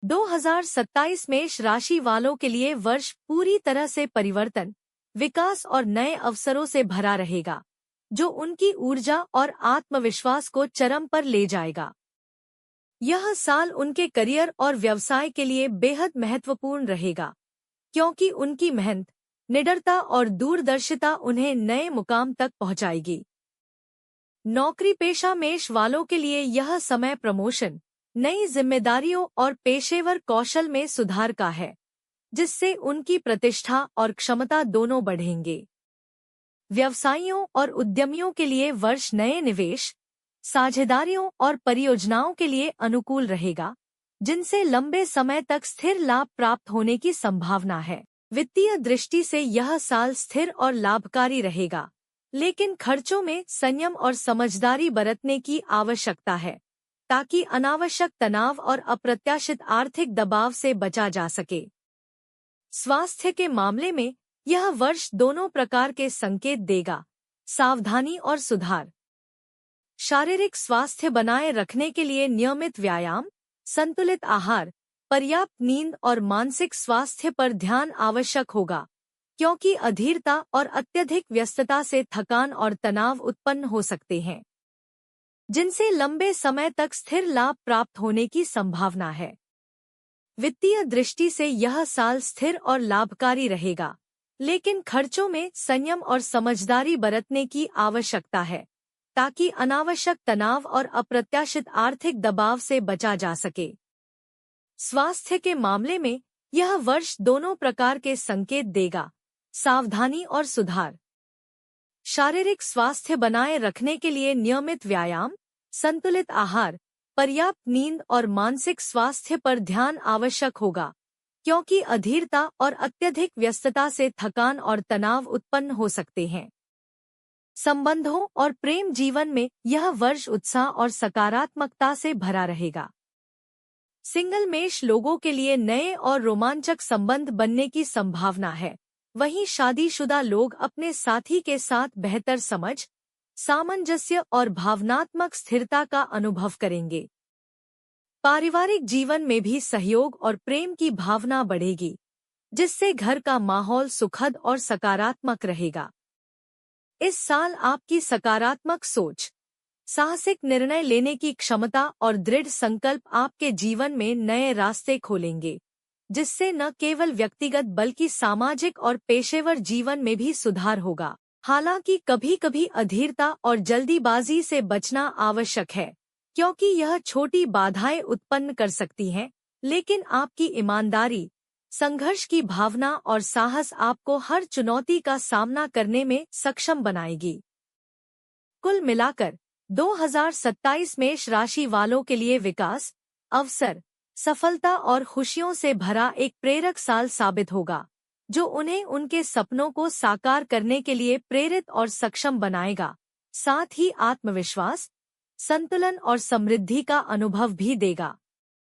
2027 मेष राशि वालों के लिए वर्ष पूरी तरह से परिवर्तन, विकास और नए अवसरों से भरा रहेगा, जो उनकी ऊर्जा और आत्मविश्वास को चरम पर ले जाएगा। यह साल उनके करियर और व्यवसाय के लिए बेहद महत्वपूर्ण रहेगा, क्योंकि उनकी मेहनत, निडरता और दूरदर्शिता उन्हें नए मुकाम तक पहुंचाएगी। नौकरी पेशा मेष वालों के लिए यह समय प्रमोशन, नई जिम्मेदारियों और पेशेवर कौशल में सुधार का है, जिससे उनकी प्रतिष्ठा और क्षमता दोनों बढ़ेंगे। व्यवसायियों और उद्यमियों के लिए वर्ष नए निवेश, साझेदारियों और परियोजनाओं के लिए अनुकूल रहेगा, जिनसे लंबे समय तक स्थिर लाभ प्राप्त होने की संभावना है। वित्तीय दृष्टि से यह साल स्थिर और लाभकारी रहेगा, लेकिन खर्चों में संयम और समझदारी बरतने की आवश्यकता है, ताकि अनावश्यक तनाव और अप्रत्याशित आर्थिक दबाव से बचा जा सके। स्वास्थ्य के मामले में यह वर्ष दोनों प्रकार के संकेत देगा, सावधानी और सुधार। शारीरिक स्वास्थ्य बनाए रखने के लिए नियमित व्यायाम, संतुलित आहार, पर्याप्त नींद और मानसिक स्वास्थ्य पर ध्यान आवश्यक होगा, क्योंकि अधीरता और अत्यधिक व्यस्तता से थकान और तनाव उत्पन्न हो सकते हैं, जिनसे लंबे समय तक स्थिर लाभ प्राप्त होने की संभावना है। वित्तीय दृष्टि से यह साल स्थिर और लाभकारी रहेगा, लेकिन खर्चों में संयम और समझदारी बरतने की आवश्यकता है, ताकि अनावश्यक तनाव और अप्रत्याशित आर्थिक दबाव से बचा जा सके। स्वास्थ्य के मामले में यह वर्ष दोनों प्रकार के संकेत देगा, सावधानी और सुधार। शारीरिक स्वास्थ्य बनाए रखने के लिए नियमित व्यायाम, संतुलित आहार, पर्याप्त नींद और मानसिक स्वास्थ्य पर ध्यान आवश्यक होगा, क्योंकि अधीरता और अत्यधिक व्यस्तता से थकान और तनाव उत्पन्न हो सकते हैं। संबंधों और प्रेम जीवन में यह वर्ष उत्साह और सकारात्मकता से भरा रहेगा। सिंगल मेष लोगों के लिए नए और रोमांचक संबंध बनने की संभावना है, वहीं शादीशुदा लोग अपने साथी के साथ बेहतर समझ, सामंजस्य और भावनात्मक स्थिरता का अनुभव करेंगे। पारिवारिक जीवन में भी सहयोग और प्रेम की भावना बढ़ेगी, जिससे घर का माहौल सुखद और सकारात्मक रहेगा। इस साल आपकी सकारात्मक सोच, साहसिक निर्णय लेने की क्षमता और दृढ़ संकल्प आपके जीवन में नए रास्ते खोलेंगे, जिससे न केवल व्यक्तिगत बल्कि सामाजिक और पेशेवर जीवन में भी सुधार होगा। हालांकि कभी-कभी अधीरता और जल्दीबाजी से बचना आवश्यक है, क्योंकि यह छोटी बाधाएं उत्पन्न कर सकती हैं, लेकिन आपकी ईमानदारी, संघर्ष की भावना और साहस आपको हर चुनौती का सामना करने में सक्षम बनाएगी। कुल मिलाकर 2027 मेष राशि वालों के लिए विकास, अवसर, सफलता और खुशियों से भरा एक प्रेरक साल साबित होगा, जो उन्हें उनके सपनों को साकार करने के लिए प्रेरित और सक्षम बनाएगा, साथ ही आत्मविश्वास, संतुलन और समृद्धि का अनुभव भी देगा।